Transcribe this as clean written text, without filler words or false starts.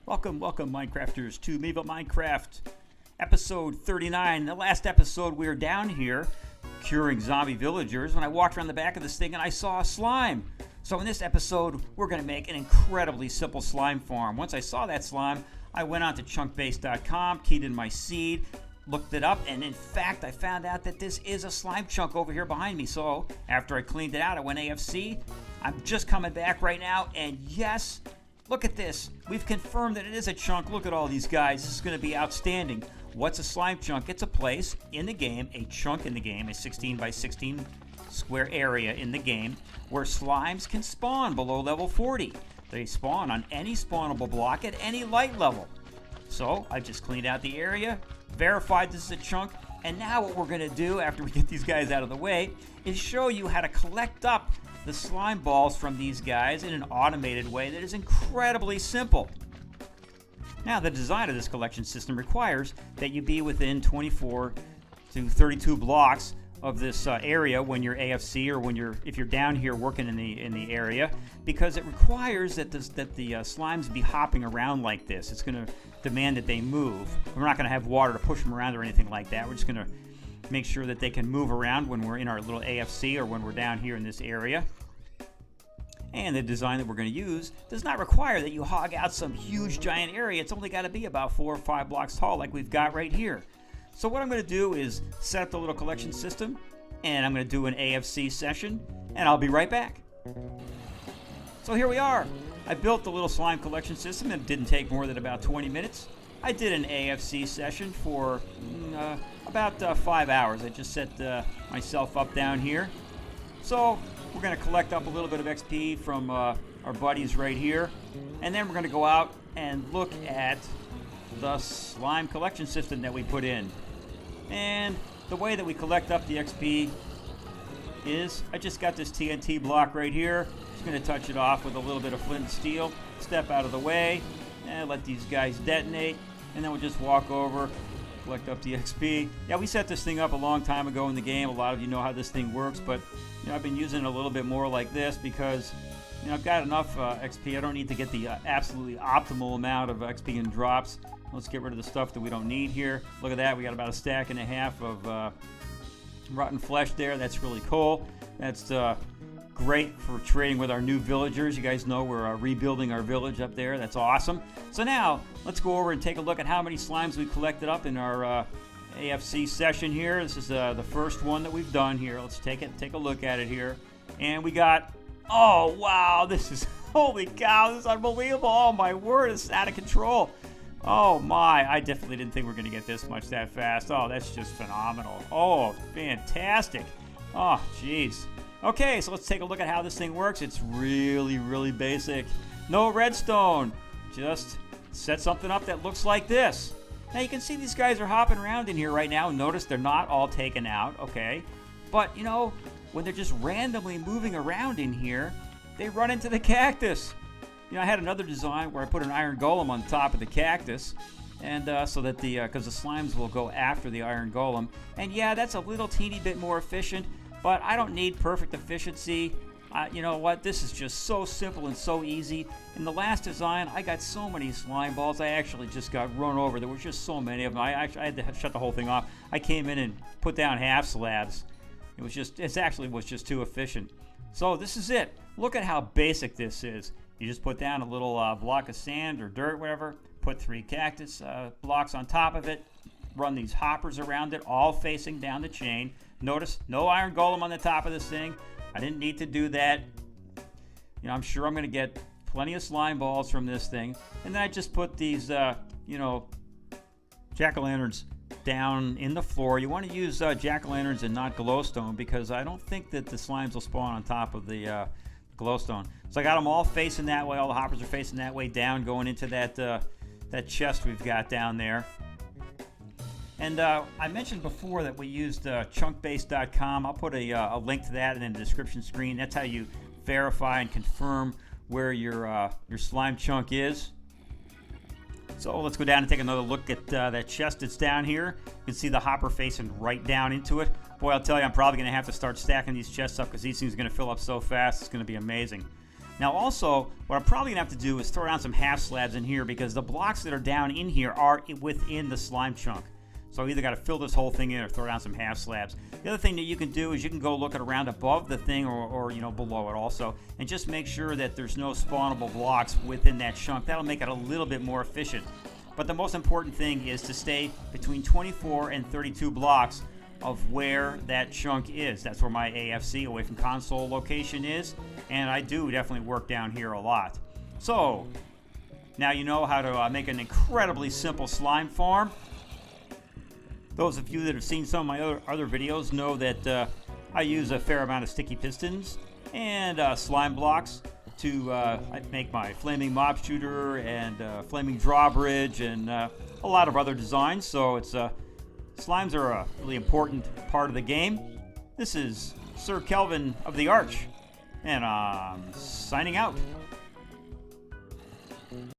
Welcome, Minecrafters, to Mayville Minecraft, episode 39. The last episode, we were down here curing zombie villagers when I walked around the back of this thing and I saw a slime. So in this episode, we're going to make an incredibly simple slime farm. Once I saw that slime, I went on to chunkbase.com, keyed in my seed, looked it up, and in fact, I found out that this is a slime chunk over here behind me. So after I cleaned it out, I went AFC. I'm just coming back right now, and yes, look at this. We've confirmed that it is a chunk. Look at all these guys. This is going to be outstanding. What's a slime chunk? It's a place in the game, a chunk in the game, a 16 by 16 square area in the game where slimes can spawn below level 40. They spawn on any spawnable block at any light level. So I just cleaned out the area, verified this is a chunk, and now what we're going to do after we get these guys out of the way is show you how to collect up the slime balls from these guys in an automated way that is incredibly simple. Now, the design of this collection system requires that you be within 24 to 32 blocks of this area when you're AFC or if you're down here working in the area, because it requires that the slimes be hopping around like this. It's going to demand that they move. We're not going to have water to push them around or anything like that. We're just going to make sure that they can move around when we're in our little AFC or when we're down here in this area. And the design that we're going to use does not require that you hog out some huge giant area. It's only got to be about 4 or 5 blocks tall like we've got right here. So what I'm going to do is set up the little collection system, and I'm going to do an AFC session, and I'll be right back. So here we are. I built the little slime collection system, and it didn't take more than about 20 minutes. I did an AFC session for about 5 hours. I just set myself up down here. So we're going to collect up a little bit of XP from our buddies right here. And then we're going to go out and look at the slime collection system that we put in. And the way that we collect up the XP is I just got this TNT block right here. Just going to touch it off with a little bit of flint and steel. Step out of the way and let these guys detonate. And then we'll just walk over, collect up the XP. Yeah, we set this thing up a long time ago in the game. A lot of you know how this thing works, but I've been using it a little bit more like this because I've got enough XP. I don't need to get the absolutely optimal amount of XP and drops. Let's get rid of the stuff that we don't need here. Look at that. We got about a stack and a half of rotten flesh there. That's really cool. That's great for trading with our new villagers. You guys know we're rebuilding our village up there. That's awesome. So now let's go over and take a look at how many slimes we collected up in our AFC session here. This is the first one that we've done here. Let's take a look at it here. And we got, oh wow, this is, holy cow, this is unbelievable. Oh my word, it's out of control. Oh my, I definitely didn't think we were going to get this much that fast. Oh, that's just phenomenal. Oh, fantastic. Oh, jeez. Okay, so let's take a look at how this thing works. It's really, really basic. No redstone. Just set something up that looks like this. Now you can see these guys are hopping around in here right now. Notice they're not all taken out, okay? But, when they're just randomly moving around in here, they run into the cactus. I had another design where I put an iron golem on top of the cactus, and so that because the slimes will go after the iron golem. And yeah, that's a little teeny bit more efficient, but I don't need perfect efficiency. You know what? This is just so simple and so easy. In the last design, I got so many slime balls, I actually just got run over. There were just so many of them. I had to shut the whole thing off. I came in and put down half slabs. It actually was just too efficient. So this is it. Look at how basic this is. You just put down a little block of sand or dirt, whatever, put 3 cactus blocks on top of it, run these hoppers around it, all facing down the chain. Notice no iron golem on the top of this thing. I didn't need to do that. I'm sure I'm going to get plenty of slime balls from this thing. And then I just put these, jack-o'-lanterns down in the floor. You want to use jack-o'-lanterns and not glowstone because I don't think that the slimes will spawn on top of the glowstone. So I got them all facing that way. All the hoppers are facing that way down, going into that chest we've got down there. And I mentioned before that we used chunkbase.com. I'll put a link to that in the description screen. That's how you verify and confirm where your slime chunk is. So let's go down and take another look at that chest that's down here. You can see the hopper facing right down into it. Boy, I'll tell you, I'm probably going to have to start stacking these chests up because these things are going to fill up so fast. It's going to be amazing. Now also, what I'm probably going to have to do is throw down some half slabs in here because the blocks that are down in here are within the slime chunk. So I either got to fill this whole thing in or throw down some half slabs. The other thing that you can do is you can go look around above the thing or below it also, and just make sure that there's no spawnable blocks within that chunk. That'll make it a little bit more efficient. But the most important thing is to stay between 24 and 32 blocks of where that chunk is. That's where my AFC away from console location is, and I do definitely work down here a lot. So now you know how to make an incredibly simple slime farm. Those of you that have seen some of my other videos know that I use a fair amount of sticky pistons and slime blocks to make my flaming mob shooter and flaming drawbridge and a lot of other designs. So it's slimes are a really important part of the game. This is Sir Kelvin of the Arch, and I'm signing out.